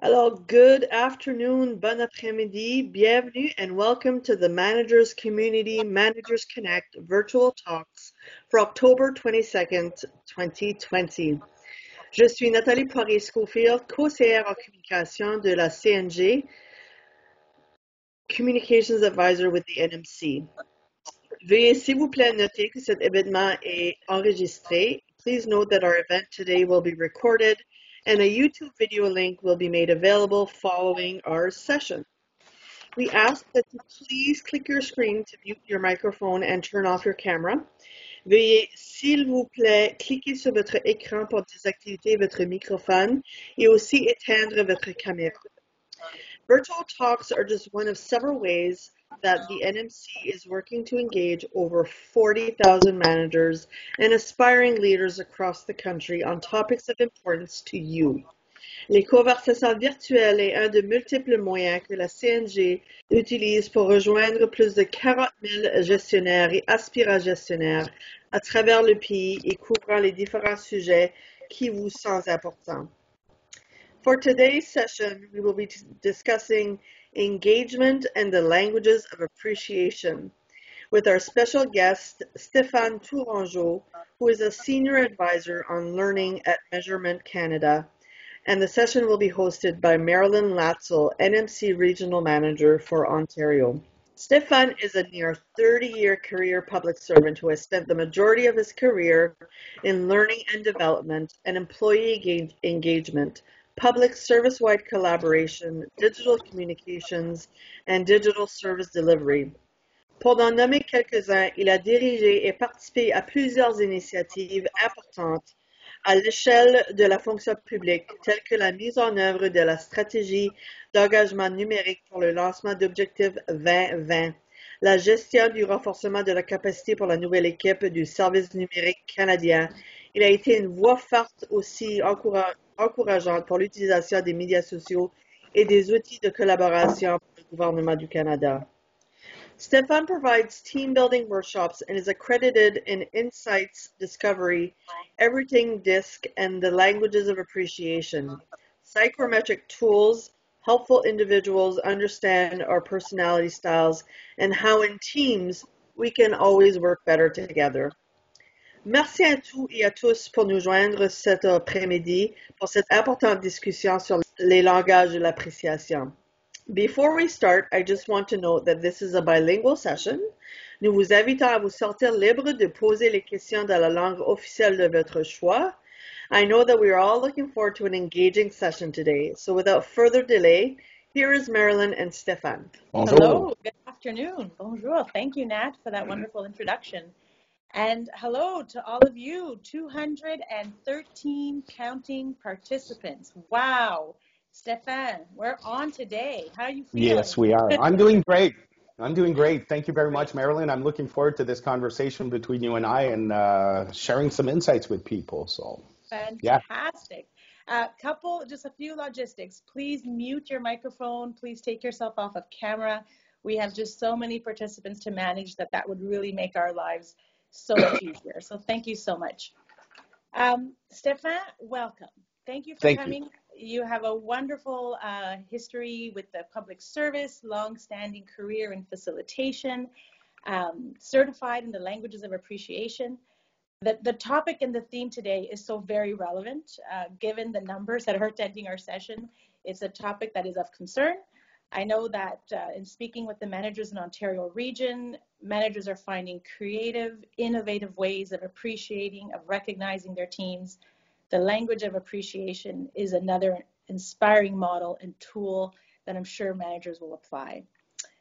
Alors, good afternoon, bon après-midi, bienvenue and welcome to the Managers Community Managers Connect virtual talks for October 22nd, 2020. Je suis Nathalie Poirier-Schofield, conseillère en communication de la CNG, Communications Advisor with the NMC. Veuillez s'il vous plaît noter que cet événement est enregistré. Please note that our event today will be recorded and a YouTube video link will be made available following our session. We ask that you please click your screen to mute your microphone and turn off your camera. Veuillez, s'il vous plaît, cliquer sur votre écran pour désactiver votre microphone et aussi éteindre votre caméra. Virtual talks are just one of several ways that the NMC is working to engage over 40,000 managers and aspiring leaders across the country on topics of importance to you. Les conversations virtuelles est un de multiples moyens que la CNG utilise pour rejoindre plus de 40 000 gestionnaires et aspirants gestionnaires à travers le pays et couvrant les différents sujets qui vous sont importants. For today's session, we will be discussing engagement and the languages of appreciation with our special guest, Stéphane Tourangeau, who is a senior advisor on learning at Measurement Canada. And the session will be hosted by Marilyn Latzel, NMC Regional Manager for Ontario. Stéphane is a near 30-year career public servant who has spent the majority of his career in learning and development and employee engagement, public service-wide collaboration, digital communications, and digital service delivery. Pour n'en nommer quelques-uns, il a dirigé et participé à plusieurs initiatives importantes à l'échelle de la fonction publique, telles que la mise en œuvre de la stratégie d'engagement numérique pour le lancement d'objectifs 2020, la gestion du renforcement de la capacité pour la nouvelle équipe du service numérique canadien. Il a été une voix forte aussi encourageante pour l'utilisation des médias sociaux et des outils de collaboration pour le gouvernement du Canada. Stéphane provides team building workshops and is accredited in Insights Discovery, Everything Disc, and the Languages of Appreciation. Psychometric tools helpful individuals understand our personality styles and how in teams we can always work better together. Merci à tous et à tous pour nous joindre cet après-midi pour cette importante discussion sur les langages de l'appréciation. Before we start, I just want to note that this is a bilingual session. Nous vous invitons à vous sentir libre de poser les questions dans la langue officielle de votre choix. I know that we are all looking forward to an engaging session today. So without further delay, here is Marilyn and Stéphane. Bonjour. Hello, good afternoon. Bonjour. Thank you, Nat, for that wonderful introduction. And hello to all of you, 213 counting participants. Wow. Stéphane, we're on today. How are you feeling? Yes, we are. I'm doing great. Thank you very much, Marilyn. I'm looking forward to this conversation between you and I and sharing some insights with people. So, fantastic. Yeah. Just a few logistics. Please mute your microphone. Please take yourself off of camera. We have just so many participants to manage that would really make our lives so much easier. So thank you so much. Stéphane, welcome. Thank you for coming. You have a wonderful history with the public service, long-standing career in facilitation, certified in the languages of appreciation. The topic and the theme today is so very relevant, given the numbers that are attending our session. It's a topic that is of concern. I know that in speaking with the managers in Ontario region, managers are finding creative, innovative ways of appreciating, of recognizing their teams. The language of appreciation is another inspiring model and tool that I'm sure managers will apply.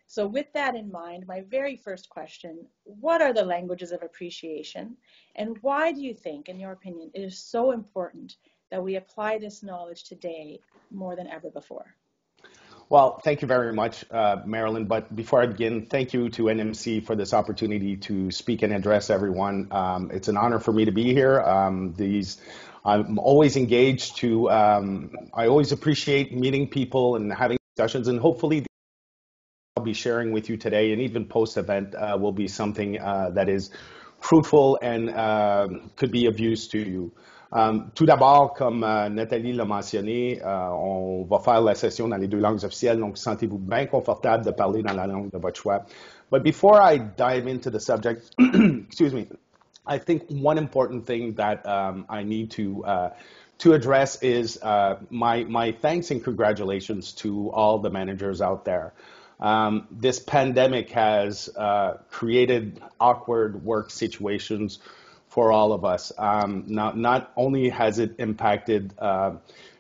So with that in mind, my very first question, what are the languages of appreciation? And why do you think, in your opinion, it is so important that we apply this knowledge today more than ever before? Well, thank you very much, Marilyn. But before I begin, thank you to NMC for this opportunity to speak and address everyone. It's an honor for me to be here. I'm always engaged I always appreciate meeting people and having discussions, and hopefully I'll be sharing with you today and even post-event will be something that is fruitful and could be of use to you. Tout d'abord, comme Nathalie l'a mentionné, on va faire la session dans les deux langues officielles, donc sentez-vous bien confortable de parler dans la langue de votre choix. But before I dive into the subject, excuse me, I think one important thing that I need to address is my thanks and congratulations to all the managers out there. This pandemic has created awkward work situations for all of us. Not only has it impacted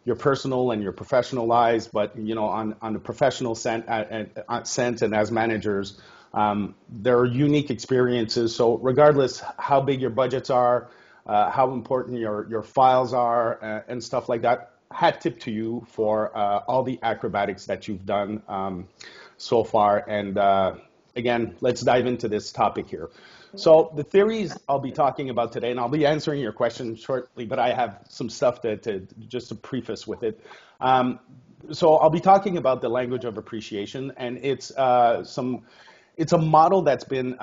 your personal and your professional lives, but on the professional sense and as managers, there are unique experiences. So regardless how big your budgets are, how important your files are, and stuff like that, hat tip to you for all the acrobatics that you've done so far. And again, let's dive into this topic here. So the theories I'll be talking about today, and I'll be answering your question shortly, but I have some stuff just to preface with it. So I'll be talking about the language of appreciation, and it's a model that's been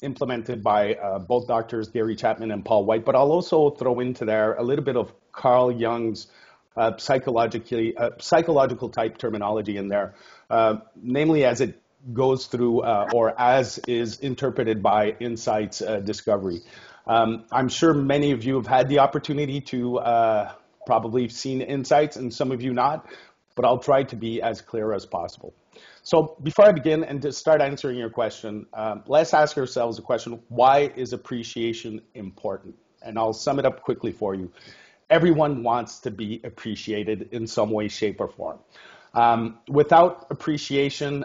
implemented by both doctors Gary Chapman and Paul White, but I'll also throw into there a little bit of Carl Jung's psychological type terminology in there, namely as it goes through or as is interpreted by Insight's discovery. I'm sure many of you have had the opportunity to probably seen Insights and some of you not, but I'll try to be as clear as possible. So before I begin and to start answering your question, let's ask ourselves the question, why is appreciation important? And I'll sum it up quickly for you. Everyone wants to be appreciated in some way, shape, or form. Without appreciation,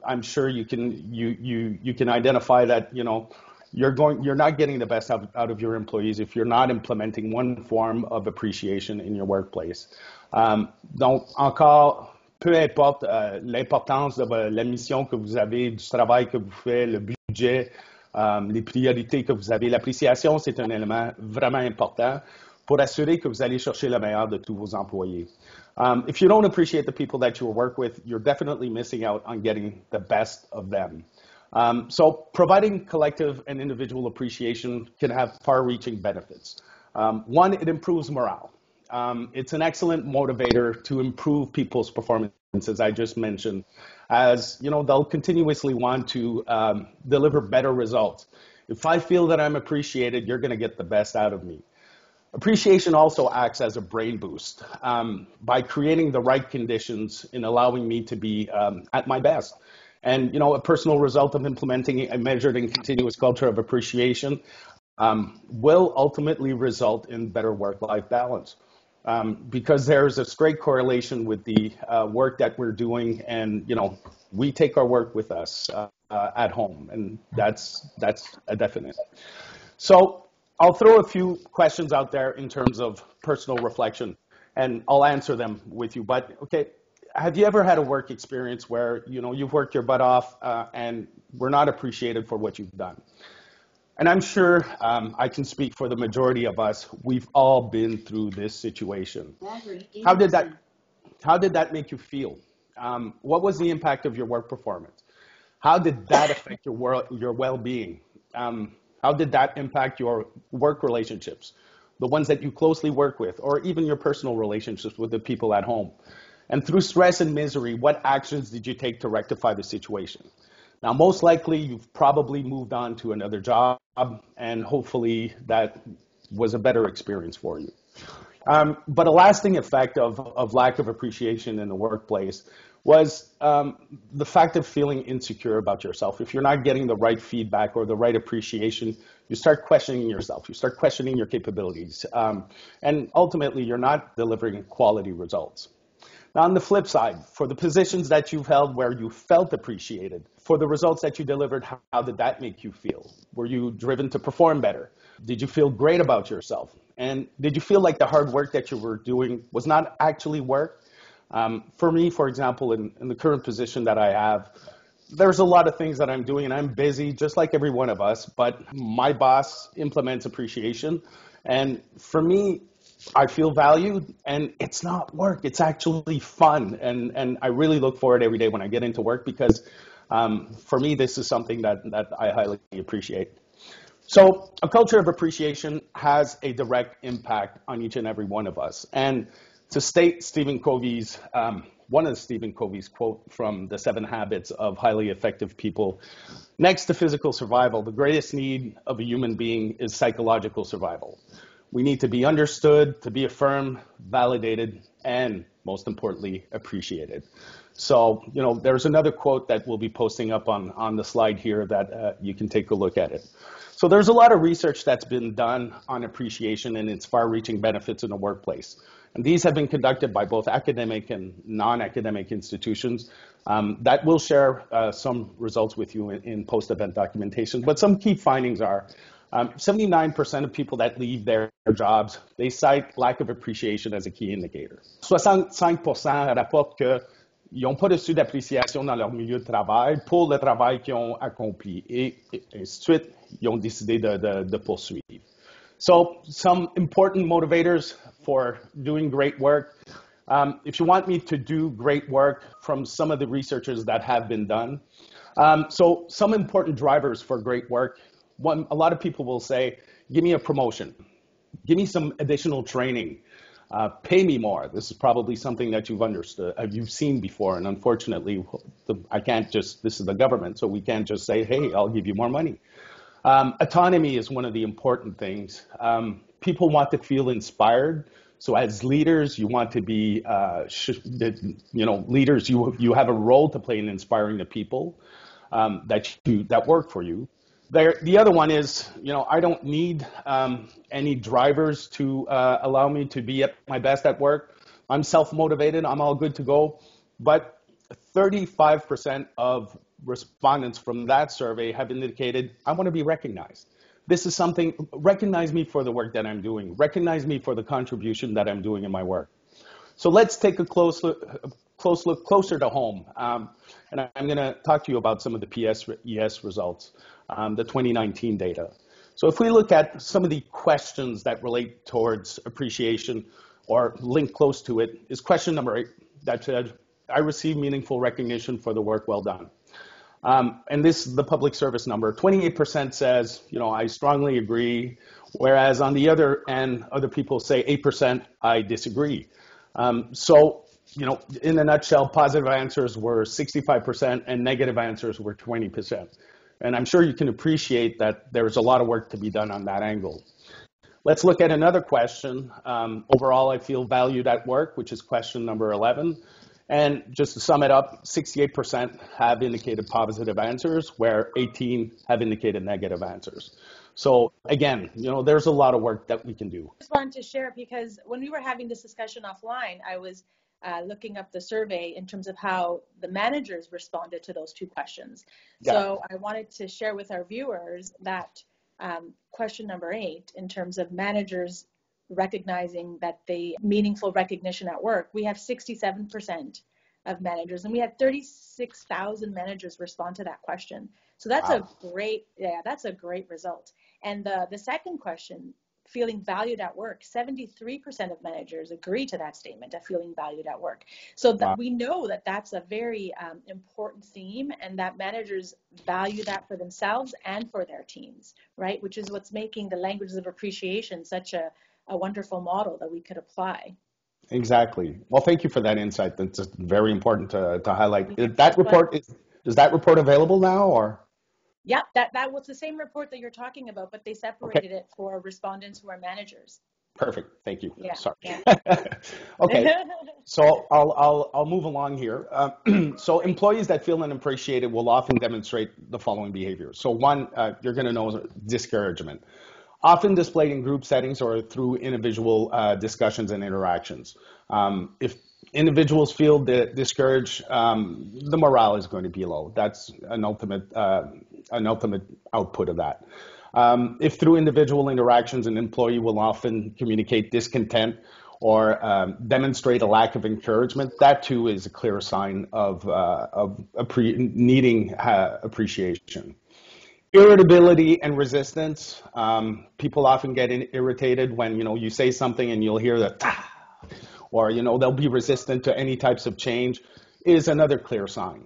I'm sure you can identify that you're not getting the best out of your employees if you're not implementing one form of appreciation in your workplace. Donc encore, peu importe l'importance de la mission que vous avez, du travail que vous faites, le budget, les priorités que vous avez, l'appréciation, c'est un élément vraiment important pour assurer que vous allez chercher le meilleur de tous vos employés. If you don't appreciate the people that you work with, you're definitely missing out on getting the best of them. So providing collective and individual appreciation can have far-reaching benefits. One, it improves morale. It's an excellent motivator to improve people's performance, as I just mentioned, as they'll continuously want to deliver better results. If I feel that I'm appreciated, you're going to get the best out of me. Appreciation also acts as a brain boost by creating the right conditions in allowing me to be at my best. And, a personal result of implementing a measured and continuous culture of appreciation will ultimately result in better work-life balance because there's a straight correlation with the work that we're doing, and, we take our work with us at home, and that's a definite. So I'll throw a few questions out there in terms of personal reflection, and I'll answer them with you. But, okay, have you ever had a work experience where, you've worked your butt off and were not appreciated for what you've done? And I'm sure I can speak for the majority of us. We've all been through this situation. How did that make you feel? What was the impact of your work performance? How did that affect your well-being? How did that impact your work relationships, the ones that you closely work with, or even your personal relationships with the people at home? And through stress and misery, what actions did you take to rectify the situation? Now, most likely, you've probably moved on to another job, and hopefully that was a better experience for you. But a lasting effect of lack of appreciation in the workplace was the fact of feeling insecure about yourself. If you're not getting the right feedback or the right appreciation, you start questioning yourself. You start questioning your capabilities. And ultimately, you're not delivering quality results. Now, on the flip side, for the positions that you've held where you felt appreciated, for the results that you delivered, how did that make you feel? Were you driven to perform better? Did you feel great about yourself? And did you feel like the hard work that you were doing was not actually work? For me, for example, in the current position that I have, there's a lot of things that I'm doing, and I'm busy, just like every one of us, but my boss implements appreciation. And for me, I feel valued, and it's not work. It's actually fun, and I really look forward every day when I get into work because for me, this is something that I highly appreciate. So a culture of appreciation has a direct impact on each and every one of us. And to state Stephen Covey's, one of Stephen Covey's quote from the 7 Habits of Highly Effective People, next to physical survival, the greatest need of a human being is psychological survival. We need to be understood, to be affirmed, validated, and most importantly, appreciated. So, there's another quote that we'll be posting up on the slide here that you can take a look at it. So there's a lot of research that's been done on appreciation and its far-reaching benefits in the workplace. And these have been conducted by both academic and non-academic institutions that will share some results with you in post-event documentation. But some key findings are 79% of people that leave their jobs, they cite lack of appreciation as a key indicator. 65% rapportent qu'ils n'ont pas reçu d'appréciation dans leur milieu de travail pour le travail qu'ils ont accompli. Et ainsi de suite, ils ont décidé de poursuivre. So some important motivators for doing great work. If you want me to do great work from some of the researchers that have been done. So some important drivers for great work. One, a lot of people will say, give me a promotion. Give me some additional training. Pay me more. This is probably something that you've seen before. And unfortunately, this is the government, so we can't just say, hey, I'll give you more money. Autonomy is one of the important things. People want to feel inspired. So as leaders, you want to be, leaders, you have a role to play in inspiring the people that work for you. The other one is, I don't need any drivers to allow me to be at my best at work. I'm self-motivated. I'm all good to go. But 35% of respondents from that survey have indicated, I want to be recognized. This is something, recognize me for the work that I'm doing. Recognize me for the contribution that I'm doing in my work. So let's take a close look closer to home. And I'm going to talk to you about some of the PSES results, the 2019 data. So if we look at some of the questions that relate towards appreciation or link close to it, is question number 8 that said, I receive meaningful recognition for the work well done. And this is the public service number. 28% says, I strongly agree, whereas on the other end, other people say 8%, I disagree. So, in a nutshell, positive answers were 65% and negative answers were 20%. And I'm sure you can appreciate that there's a lot of work to be done on that angle. Let's look at another question. Overall, I feel valued at work, which is question number 11. And just to sum it up, 68% have indicated positive answers, where 18 have indicated negative answers. So again, there's a lot of work that we can do. I just wanted to share, because when we were having this discussion offline, I was looking up the survey in terms of how the managers responded to those 2 questions. Yeah. So I wanted to share with our viewers that question number 8, in terms of managers recognizing that the meaningful recognition at work, we have 67% of managers, and we had 36,000 managers respond to that question. So that's wow. That's a great result. And the second question, feeling valued at work, 73% of managers agree to that statement of feeling valued at work. So that wow. we know that that's a very important theme, and that managers value that for themselves and for their teams, right? Which is what's making the languages of appreciation such a wonderful model that we could apply. Exactly. Well, thank you for that insight. That's very important to highlight. Is that report available now, or? Yeah, that was the same report that you're talking about, but they separated it for respondents who are managers. Perfect. Thank you. Yeah. Sorry. Yeah. Okay. So I'll move along here. So employees that feel unappreciated will often demonstrate the following behaviors. So one, you're going to know discouragement. Often displayed in group settings or through individual discussions and interactions. If individuals feel discouraged, the morale is going to be low. That's an ultimate output of that. If through individual interactions, an employee will often communicate discontent or demonstrate a lack of encouragement, that too is a clear sign of needing appreciation. Irritability and resistance. People often get irritated when you say something and you'll hear that, or they'll be resistant to any types of change, is another clear sign.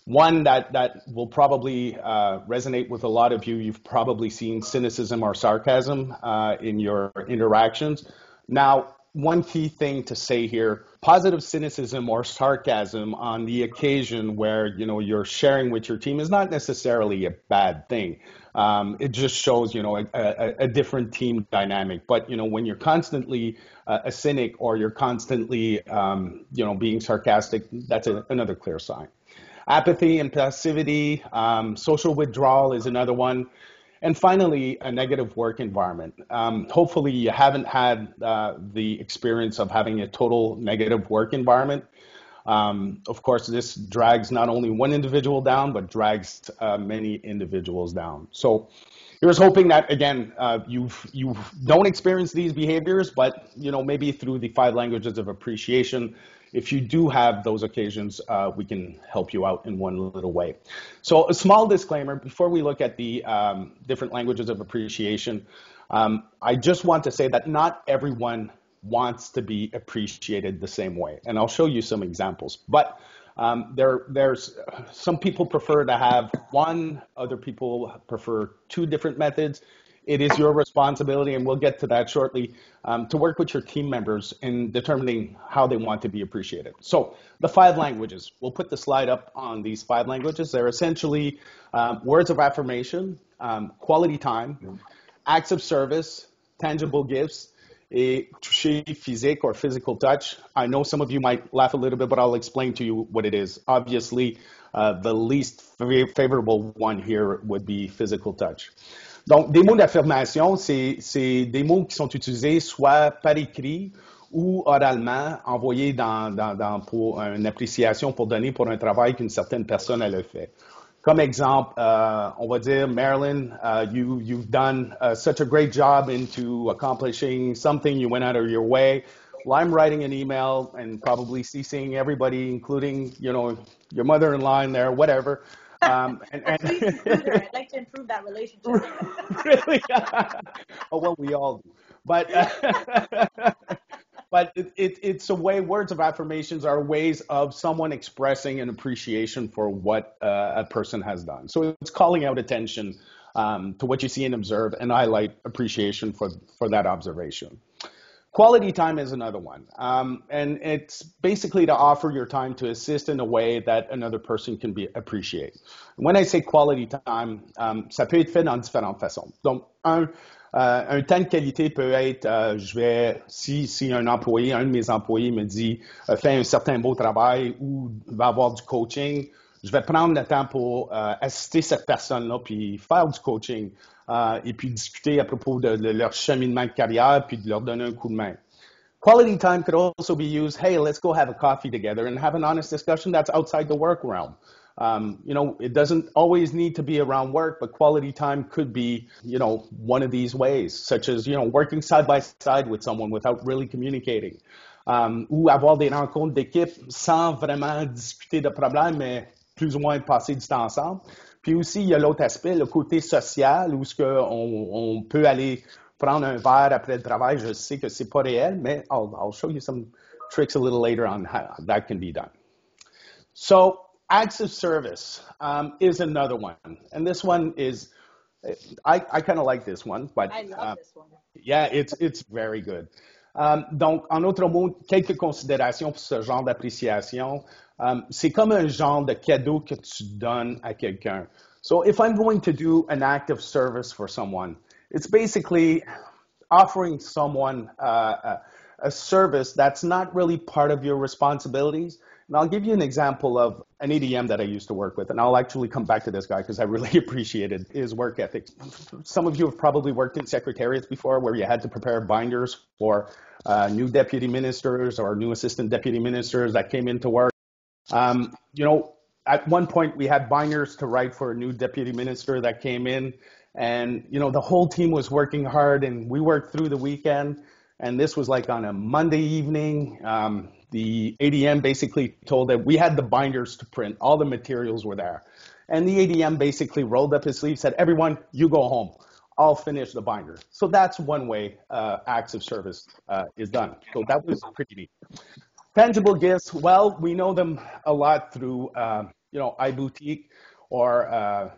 One that will probably resonate with a lot of you. You've probably seen cynicism or sarcasm in your interactions. Now, one key thing to say here, positive cynicism or sarcasm on the occasion where, you're sharing with your team is not necessarily a bad thing. It just shows, a different team dynamic. But, when you're constantly a cynic or you're constantly, being sarcastic, that's another clear sign. Apathy and passivity, social withdrawal is another one. And finally, a negative work environment. Hopefully, you haven't had the experience of having a total negative work environment. Of course, this drags not only one individual down, but drags many individuals down. So here's hoping that, again, you don't experience these behaviors, but, maybe through the 5 languages of appreciation, if you do have those occasions, we can help you out in one little way. So a small disclaimer before we look at the different languages of appreciation. I just want to say that not everyone wants to be appreciated the same way. And I'll show you some examples. But there's some people prefer to have one, other people prefer 2 different methods. It is your responsibility, and we'll get to that shortly, to work with your team members in determining how they want to be appreciated. So the 5 languages, we'll put the slide up on these 5 languages. They're essentially words of affirmation, quality time, acts of service, tangible gifts, et toucher physique or physical touch. I know some of you might laugh a little bit, but I'll explain to you what it is. Obviously, the least favorable one here would be physical touch. Donc, des mots d'affirmation, c'est des mots qui sont utilisés soit par écrit ou oralement, envoyés pour une appréciation pour donner pour un travail qu'une certaine personne elle a fait. Comme exemple, on va dire, Marilyn, you've done such a great job into accomplishing something. You went out of your way. Well, I'm writing an email and probably CCing everybody, including, your mother-in-law in there, whatever. Please include her. I'd like to improve that relationship. Really? Oh, well, we all do. But but it's a way, words of affirmations are ways of someone expressing an appreciation for what a person has done. So it's calling out attention to what you see and observe and highlight appreciation for that observation. Quality time is another one. And it's basically to offer your time to assist in a way that another person can appreciate. When I say quality time, ça peut être fait dans différentes façons. Donc, un temps de qualité peut être, si un employé, un de mes employés me dit, fait un certain beau travail ou va avoir du coaching, je vais prendre le temps pour assister cette personne-là puis faire du coaching. Et puis discuter à propos de leur cheminement de carrière, puis de leur donner un coup de main. Quality time could also be used, hey, let's go have a coffee together and have an honest discussion that's outside the work realm. It doesn't always need to be around work, but quality time could be, one of these ways, such as, working side by side with someone without really communicating. Ou avoir des rencontres d'équipe sans vraiment discuter de problèmes, mais plus ou moins passer du temps ensemble. Puis aussi, il y a l'autre aspect, le côté social, où on peut aller prendre un verre après le travail. Je sais que c'est pas réel, mais I'll show you some tricks a little later on how that can be done. So, acts of service is another one. And this one is, I kind of like this one. But, I love this one. Yeah, it's very good. Donc, en autre mot, quelques considérations pour ce genre d'appréciation. C'est comme un genre de cadeau que tu donnes à quelqu'un. So if I'm going to do an act of service for someone, it's basically offering someone a service that's not really part of your responsibilities. And I'll give you an example of an ADM that I used to work with, and I'll actually come back to this guy because I really appreciated his work ethic. Some of you have probably worked in secretariats before where you had to prepare binders for new deputy ministers or new assistant deputy ministers that came into work. At one point we had binders to write for a new deputy minister that came in, and, the whole team was working hard and we worked through the weekend. And this was like on a Monday evening. The ADM basically told that we had the binders to print. All the materials were there. And the ADM basically rolled up his sleeve, said, everyone, you go home. I'll finish the binder. So that's one way acts of service is done. So that was pretty neat. Tangible gifts, well, we know them a lot through iBoutique or,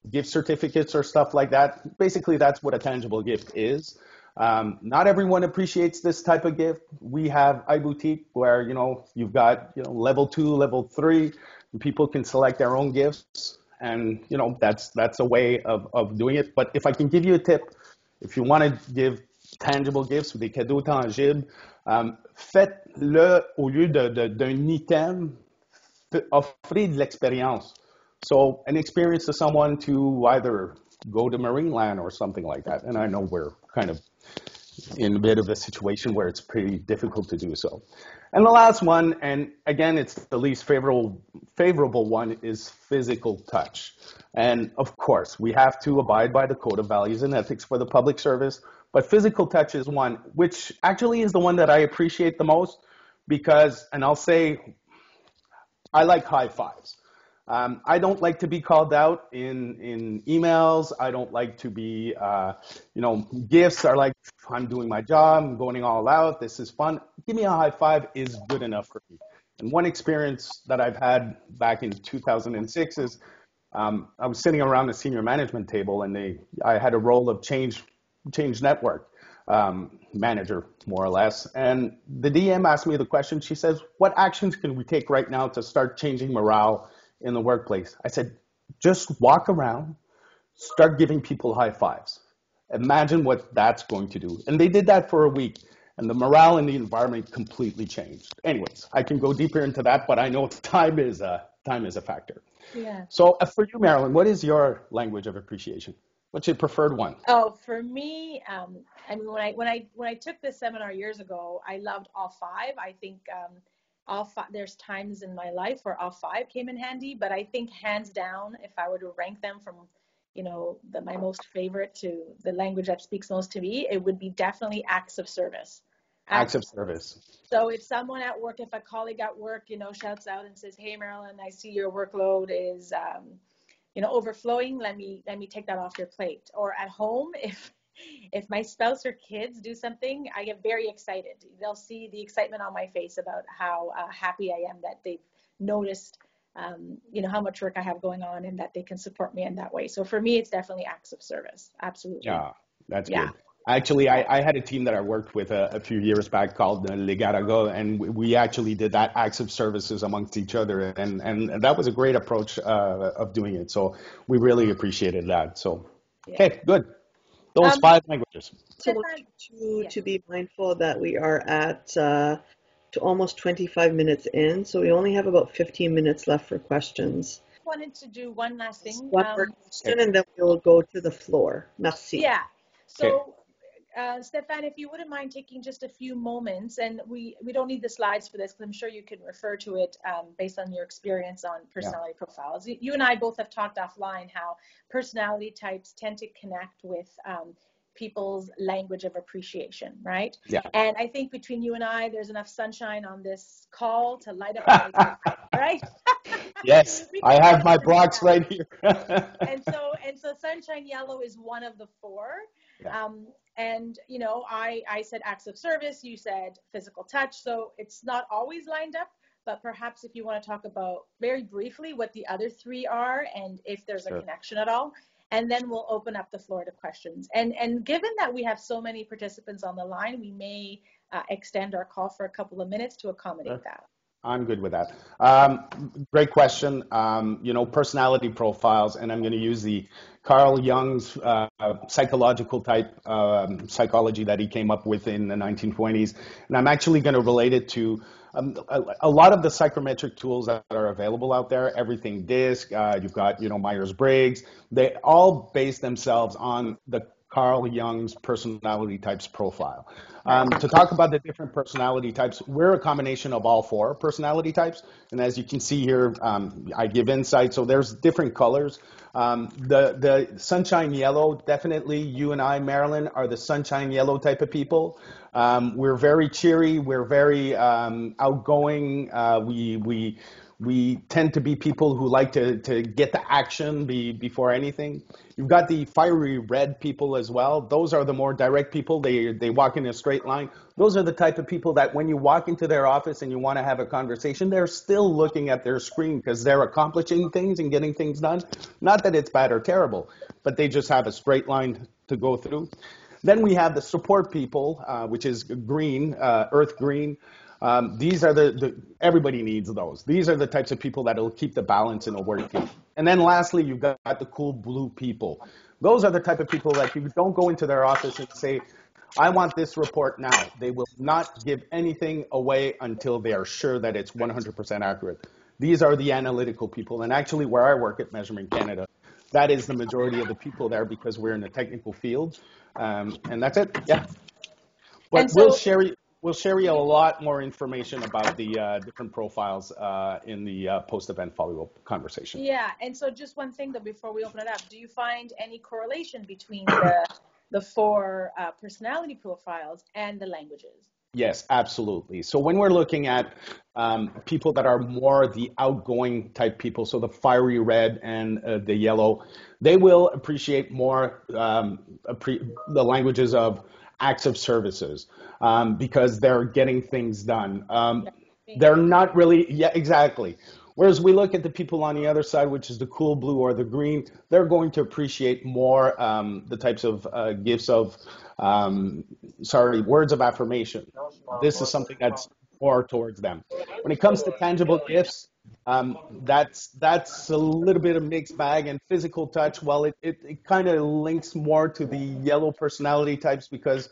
gift certificates or stuff like that. Basically, that's what a tangible gift is. Not everyone appreciates this type of gift. We have iBoutique where, you've got, level 2, level 3, and people can select their own gifts. And, that's a way of doing it. But if I can give you a tip, if you want to give tangible gifts ou des cadeaux tangibles, faites-le au lieu d'un item, offrez de l'expérience. So an experience to someone to either go to Marineland or something like that. And I know we're kind of in a bit of a situation where it's pretty difficult to do so. And the last one, and again, it's the least favorable one, is physical touch. And of course, we have to abide by the Code of Values and Ethics for the public service, but physical touch is one, which actually is the one that I appreciate the most because, and I'll say, I like high fives. I don't like to be called out in emails. I don't like to be, gifts are like, I'm doing my job, I'm going all out, this is fun. Give me a high five is good enough for me. And one experience that I've had back in 2006 is I was sitting around a senior management table and I had a role of change network manager, more or less. And the DM asked me the question, she says, what actions can we take right now to start changing morale in the workplace? I said, just walk around, start giving people high fives. Imagine what that's going to do. And they did that for a week, and the morale in the environment completely changed. Anyways, I can go deeper into that, but I know time is a factor. Yeah. So for you, Marilyn, what is your language of appreciation? What's your preferred one? Oh, for me, when I took this seminar years ago, I loved all five. I think all five, there's times in my life where all five came in handy, but I think hands down, if I were to rank them from, my most favorite to the language that speaks most to me, it would be definitely acts of service. Acts of service. So if someone at work, if a colleague at work, shouts out and says, hey, Marilyn, I see your workload is, overflowing, let me take that off your plate. Or at home, if my spouse or kids do something, I get very excited. They'll see the excitement on my face about how happy I am that they've noticed, how much work I have going on and that they can support me in that way. So for me, it's definitely acts of service. Absolutely. Yeah, that's good. Actually, I had a team that I worked with a few years back called Les Garagas, and we actually did that acts of services amongst each other, and that was a great approach of doing it. So we really appreciated that. So, okay, good. Those 5 languages. So to be mindful that we are at to almost 25 minutes in, so we only have about 15 minutes left for questions. I wanted to do one last thing. One more question, and then we'll go to the floor. Merci. Yeah. So, Stéphane, if you wouldn't mind taking just a few moments, and we don't need the slides for this because I'm sure you can refer to it based on your experience on personality profiles. You and I both have talked offline how personality types tend to connect with people's language of appreciation, right? Yeah. And I think between you and I, there's enough sunshine on this call to light up my right? Yes, I have my blocks right here. and so sunshine yellow is one of the 4. Yeah. And, I said acts of service, you said physical touch. So it's not always lined up, but perhaps if you want to talk about very briefly what the other 3 are and if there's a connection at all, and then we'll open up the floor to questions. And given that we have so many participants on the line, we may extend our call for a couple of minutes to accommodate that. I'm good with that. Great question. Personality profiles, and I'm going to use the Carl Jung's psychological type psychology that he came up with in the 1920s. And I'm actually going to relate it to a lot of the psychometric tools that are available out there. Everything DISC, you've got, Myers-Briggs. They all base themselves on the Carl Jung's personality types profile. To talk about the different personality types, we're a combination of all 4 personality types. And as you can see here, I give insight. So there's different colors. The sunshine yellow, definitely you and I, Marilyn, are the sunshine yellow type of people. We're very cheery. We're very outgoing. We tend to be people who like to get the action before anything. You've got the fiery red people as well. Those are the more direct people. They walk in a straight line. Those are the type of people that when you walk into their office and you want to have a conversation, they're still looking at their screen because they're accomplishing things and getting things done. Not that it's bad or terrible, but they just have a straight line to go through. Then we have the support people, which is green, earth green. These are everybody needs those. These are the types of people that will keep the balance in a work team. And then lastly, you've got the cool blue people. Those are the type of people that you don't go into their office and say, I want this report now. They will not give anything away until they are sure that it's 100% accurate. These are the analytical people. And actually where I work at Measurement Canada, that is the majority of the people there because we're in a technical field. And that's it. Yeah. But we'll share you a lot more information about the different profiles in the post-event follow-up conversation. Yeah, and so just one thing though before we open it up, do you find any correlation between the four personality profiles and the languages? Yes, absolutely. So when we're looking at people that are more the outgoing type people, so the fiery red and the yellow, they will appreciate more the languages of acts of services because they're getting things done. They're not really, yeah, exactly. Whereas we look at the people on the other side, which is the cool blue or the green, they're going to appreciate more the types of gifts of, words of affirmation. This is something that's more towards them. When it comes to tangible gifts, that's a little bit of mixed bag. And physical touch, well, it kind of links more to the yellow personality types because,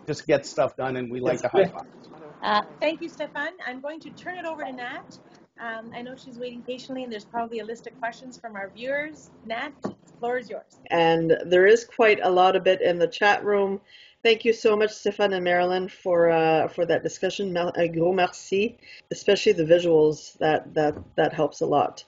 just get stuff done and we like to high five. Thank you, Stéphane. I'm going to turn it over to Nat. I know she's waiting patiently, and there's probably a list of questions from our viewers. Nat, the floor is yours. And there is quite a lot of it in the chat room. Thank you so much, Stéphane and Marilyn, for that discussion. Un gros merci, especially the visuals. That helps a lot.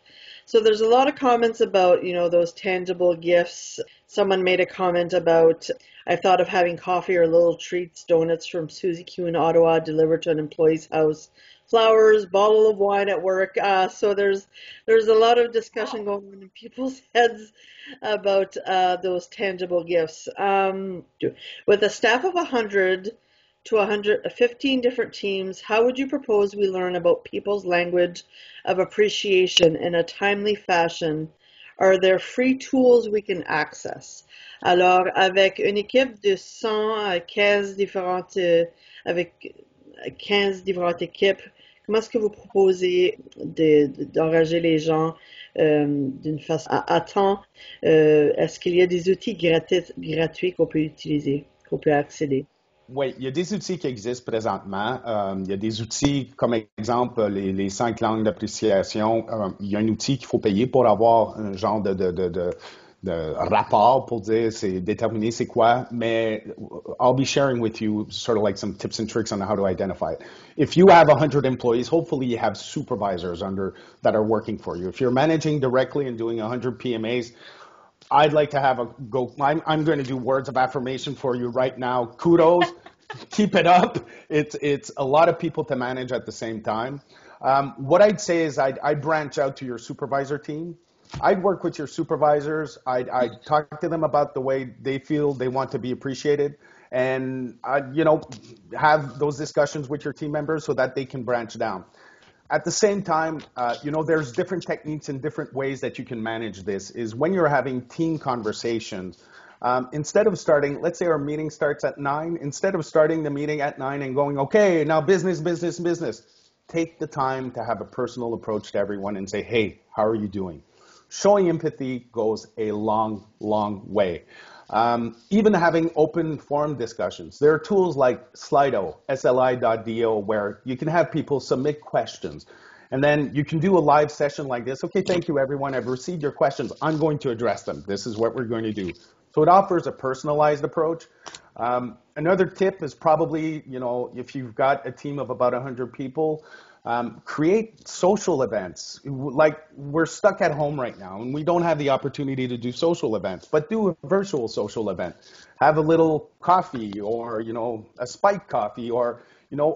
So there's a lot of comments about, those tangible gifts. Someone made a comment about, I thought of having coffee or little treats, donuts from Susie Q in Ottawa delivered to an employee's house, flowers, bottle of wine at work. So there's a lot of discussion going on in people's heads about those tangible gifts. With a staff of 100 to 115 different teams, how would you propose we learn about people's language of appreciation in a timely fashion? Are there free tools we can access? Alors, avec une équipe de 115 différentes, avec 15 différentes équipes, comment est-ce que vous proposez d'engager les gens d'une façon à temps? Est-ce qu'il y a des outils gratuits qu'on peut utiliser, qu'on peut accéder? Oui, il y a des outils qui existent présentement. Il y a des outils, comme exemple, les 5 langues d'appréciation. Il y a un outil qu'il faut payer pour avoir un genre de rapport pour dire, c'est déterminer c'est quoi. Mais I'll be sharing with you sort of like some tips and tricks on how to identify it. If you have 100 employees, hopefully you have supervisors that are working for you. If you're managing directly and doing 100 PMAs, I'd like to have I'm going to do words of affirmation for you right now. Kudos. Keep it up. It's a lot of people to manage at the same time. What I'd say is I'd branch out to your supervisor team. I'd work with your supervisors. I'd talk to them about the way they feel they want to be appreciated. And, have those discussions with your team members so that they can branch down. At the same time, there's different techniques and different ways that you can manage this. Is when you're having team conversations, instead of starting, let's say our meeting starts at 9, instead of starting the meeting at 9 and going, okay, now business, take the time to have a personal approach to everyone and say, hey, how are you doing? Showing empathy goes a long, long way. Even having open forum discussions. There are tools like Slido, sli.do, where you can have people submit questions. And then you can do a live session like this. Okay, thank you, everyone. I've received your questions. I'm going to address them. This is what we're going to do. So it offers a personalized approach. Another tip is probably, if you've got a team of about 100 people, create social events. Like we're stuck at home right now and we don't have the opportunity to do social events, but do a virtual social event. Have a little coffee or, a spiked coffee or,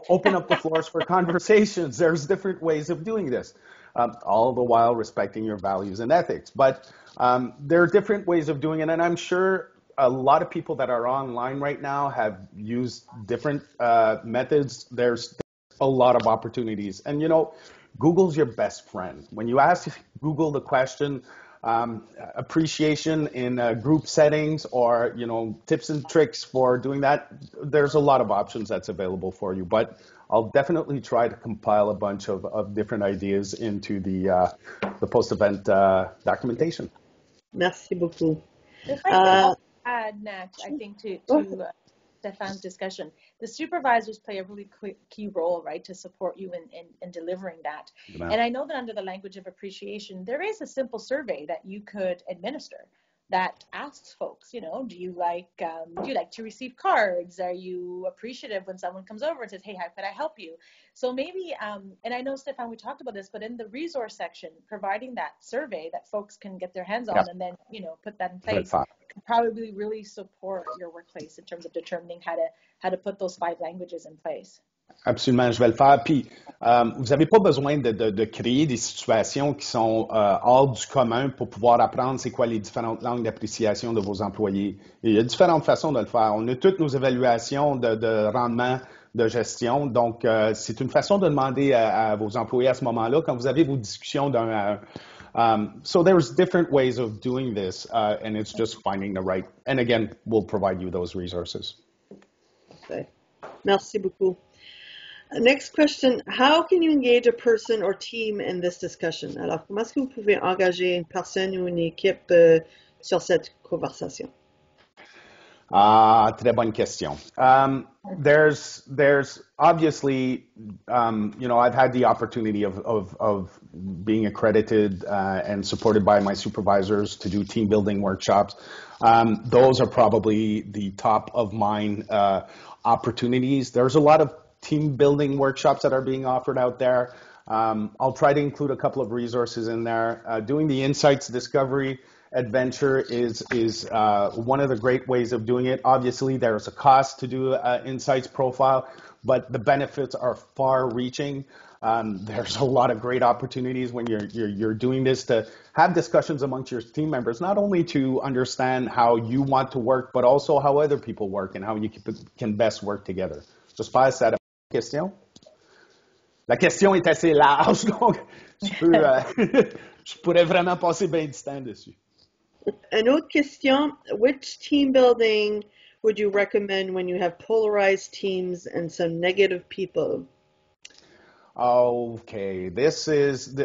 open up the floors for conversations. There's different ways of doing this. all the while respecting your values and ethics. But there are different ways of doing it, and I'm sure a lot of people that are online right now have used different methods. There's a lot of opportunities, and Google's your best friend. When you ask Google the question, appreciation in group settings, or tips and tricks for doing that, there's a lot of options that's available for you. But I'll definitely try to compile a bunch of different ideas into the post-event documentation. Merci beaucoup. If I can add, Nat, I think to Stéphane's discussion, the supervisors play a really key role, right, to support you in delivering that. And I know that under the language of appreciation, there is a simple survey that you could administer that asks folks, do you like to receive cards? Are you appreciative when someone comes over and says, hey, how could I help you? So maybe, and I know, Stéphane, we talked about this, but in the resource section, providing that survey that folks can get their hands on and then, put that in place could probably really support your workplace in terms of determining how to put those 5 languages in place. Absolument, je vais le faire. Puis, vous n'avez pas besoin de créer des situations qui sont hors du commun pour pouvoir apprendre c'est quoi les différentes langues d'appréciation de vos employés. Et il y a différentes façons de le faire. On a toutes nos évaluations de rendement, de gestion. Donc, c'est une façon de demander à vos employés à ce moment-là, quand vous avez vos discussions d'un à un. So there's different ways of doing this, and it's just finding the right. And again, we'll provide you those resources. Okay. Merci beaucoup. Next question, how can you engage a person or team in this discussion? Alors, comment est-ce que vous pouvez engager une personne ou une équipe sur cette conversation? Très bonne question. There's obviously, I've had the opportunity of being accredited and supported by my supervisors to do team building workshops. Those are probably the top of mind opportunities. There's a lot of team building workshops that are being offered out there. I'll try to include a couple of resources in there. Doing the insights discovery adventure is one of the great ways of doing it. Obviously, there's a cost to do an insights profile, but the benefits are far-reaching. There's a lot of great opportunities when you're doing this to have discussions amongst your team members, not only to understand how you want to work, but also how other people work and how you can best work together. J'espère que ça répond à la question. La question est assez large, donc je pourrais vraiment passer bien du temps dessus. Une autre question, which team building would you recommend when you have polarized teams and some negative people? Okay, this is,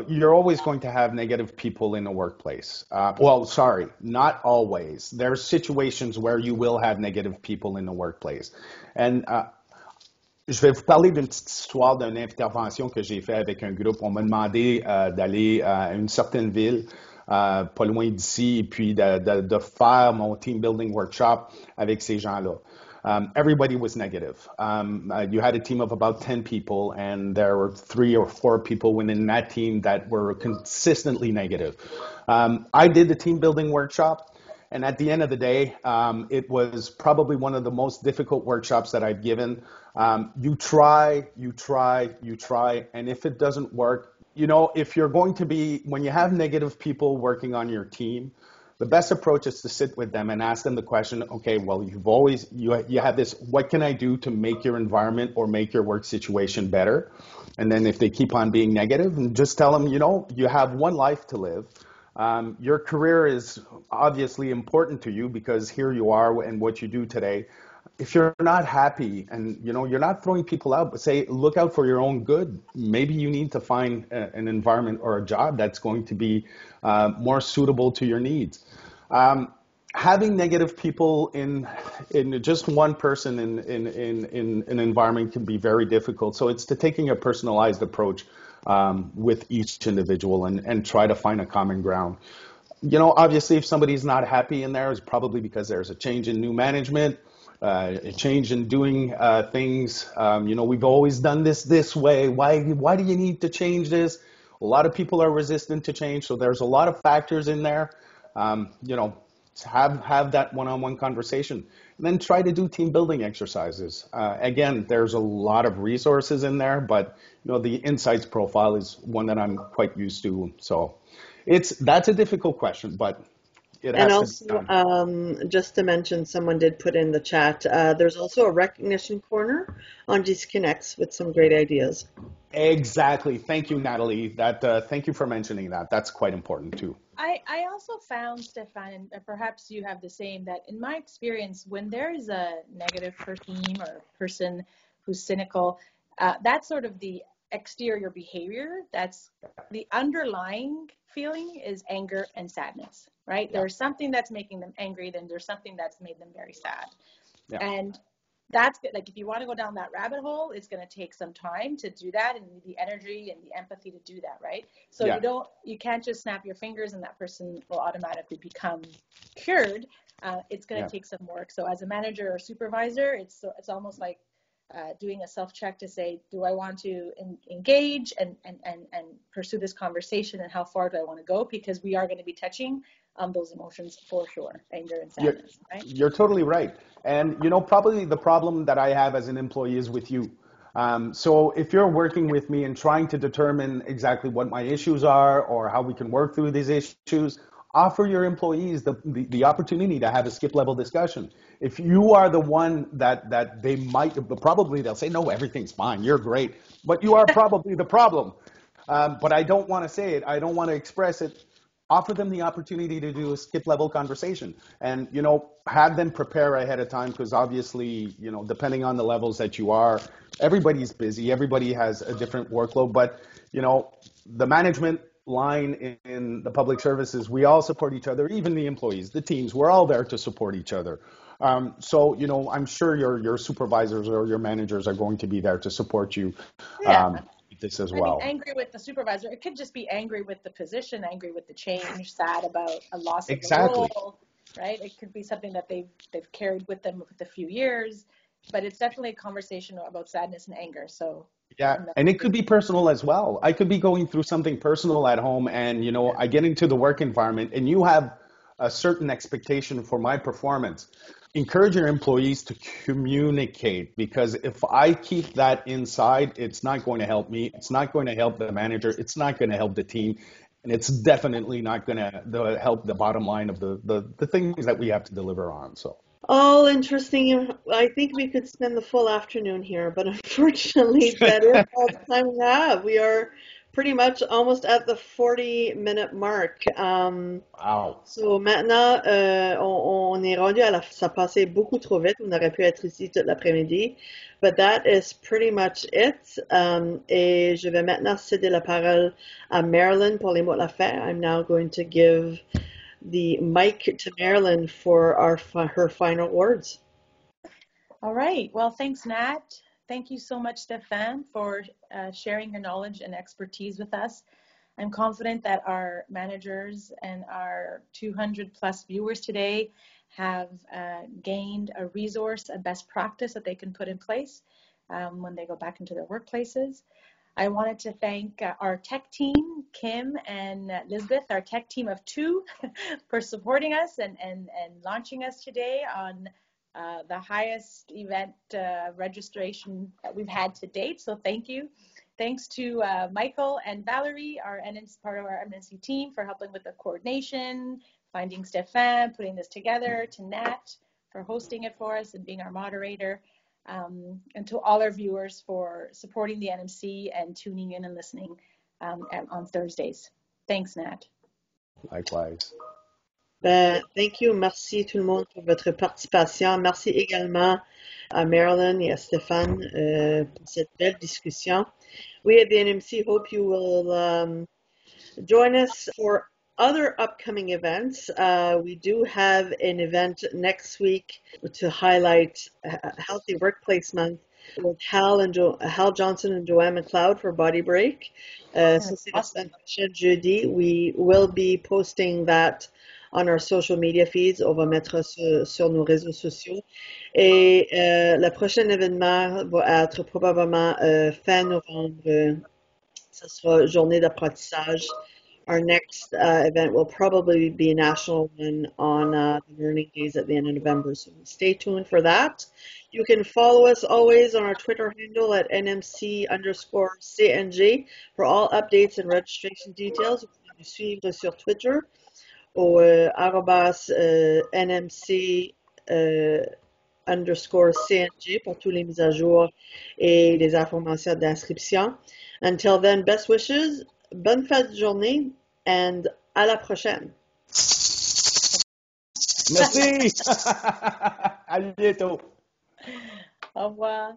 you're always going to have negative people in the workplace. Not always. There's situations where you will have negative people in the workplace. And je vais vous parler d'une petite histoire d'une intervention que j'ai faite avec un groupe. On m'a demandé d'aller à une certaine ville, pas loin d'ici, et puis de faire mon team building workshop avec ces gens-là. Everybody was negative. You had a team of about 10 people, and there were 3 or 4 people within that team that were consistently negative. I did the team building workshop, and at the end of the day, it was probably one of the most difficult workshops that I've given. You try, and if it doesn't work, if you're going to be, when you have negative people working on your team, the best approach is to sit with them and ask them the question, okay, well, you have this, what can I do to make your environment or make your work situation better? And then if they keep on being negative, and just tell them, you have one life to live. Your career is obviously important to you because here you are and what you do today. If you're not happy and, you're not throwing people out, but say, look out for your own good. Maybe you need to find an environment or a job that's going to be more suitable to your needs. Having negative people in just one person in an environment can be very difficult. So it's taking a personalized approach with each individual and try to find a common ground. Obviously, if somebody's not happy in there, it's probably because there's a change in new management. A change in doing things. We've always done this way. Why do you need to change this? A lot of people are resistant to change, so there's a lot of factors in there. Have that one-on-one conversation. then try to do team building exercises. Again, there's a lot of resources in there, but the insights profile is one that I'm quite used to. So that's a difficult question, but it And has to be also, done. just to mention, someone did put in the chat, there's also a recognition corner on GConnects with some great ideas. Exactly. Thank you, Natalie. Thank you for mentioning that. That's quite important too. I also found, Stéphane, and perhaps you have the same, that in my experience, when there is a negative team or person who's cynical, that's sort of the exterior behavior. That's the underlying feeling is anger and sadness, right? Yeah. There's something that's making them angry, then there's something that's made them very sad. Yeah. And that's good. Like, if you want to go down that rabbit hole, it's going to take some time to do that, and the energy and the empathy to do that, right? So yeah. You can't just snap your fingers and that person will automatically become cured. It's going to take some work. So as a manager or supervisor, it's almost like doing a self-check to say, do I want to engage and pursue this conversation, and how far do I want to go? Because we are going to be touching those emotions for sure, anger and sadness, right? You're totally right. And, probably the problem that I have as an employee is with you. So if you're working with me and trying to determine exactly what my issues are or how we can work through these issues, offer your employees the opportunity to have a skip level discussion. If you are the one that they might, probably they'll say, no, everything's fine, you're great, but you are probably the problem. But I don't want to say it. I don't want to express it. Offer them the opportunity to do a skip level conversation, and, have them prepare ahead of time, because obviously, depending on the levels that you are, everybody's busy, everybody has a different workload, but, the management line in the public services, we all support each other, even the employees, the teams, we're all there to support each other. So, I'm sure your supervisors or your managers are going to be there to support you. Yeah. This as well. I mean, angry with the supervisor. It could just be angry with the position, angry with the change, sad about a loss of the role, right? It could be something that they've carried with them with a few years, but it's definitely a conversation about sadness and anger. So yeah, and it could be personal as well. I could be going through something personal at home, and I get into the work environment, and you have a certain expectation for my performance. Encourage your employees to communicate, because if I keep that inside, it's not going to help me. It's not going to help the manager. It's not going to help the team. And it's definitely not going to help the bottom line of the things that we have to deliver on. So. All interesting. I think we could spend the full afternoon here, but unfortunately, that is all the time we have. We are pretty much almost at the 40-minute mark. Wow. So maintenant, on est rendu ça passait beaucoup trop vite. On aurait pu être ici toute l'après-midi. But that is pretty much it. Et je vais maintenant céder la parole à Marilyn pour les mots de la fin. I'm now going to give the mic to Marilyn for her final words. All right. Well, thanks, Nat. Thank you so much, Stéphane, for sharing your knowledge and expertise with us. I'm confident that our managers and our 200 plus viewers today have gained a resource, a best practice that they can put in place when they go back into their workplaces. I wanted to thank our tech team, Kim and Lisbeth, our tech team of 2, for supporting us and launching us today on the highest event registration that we've had to date. So thank you. Thanks to Michael and Valerie, part of our MNC team, for helping with the coordination, finding Stéphane, putting this together, to Nat for hosting it for us and being our moderator. And to all our viewers for supporting the NMC and tuning in and listening on Thursdays. Thanks, Nat. Likewise. Thank you. Merci tout le monde pour votre participation. Merci également à Marilyn et à Stéphane pour cette belle discussion. We at the NMC hope you will join us for other upcoming events. We do have an event next week to highlight Healthy Workplace Month with Hal Johnson and Joanne McLeod for Body Break. So c'est la semaine prochaine, jeudi. We will be posting that on our social media feeds. On va mettre sur nos réseaux sociaux. Et le prochain événement va être probablement fin novembre. Ce sera journée d'apprentissage. Our next event will probably be a national one on the Learning Days at the end of November, so stay tuned for that. You can follow us always on our Twitter handle at NMC_CNG for all updates and registration details. Vous pouvez nous suivre sur Twitter au @NMC _CNG pour tous les mises à jour et les informations d'inscription. Until then, best wishes, bonne fin de journée, and à la prochaine. Merci. À bientôt. Au revoir.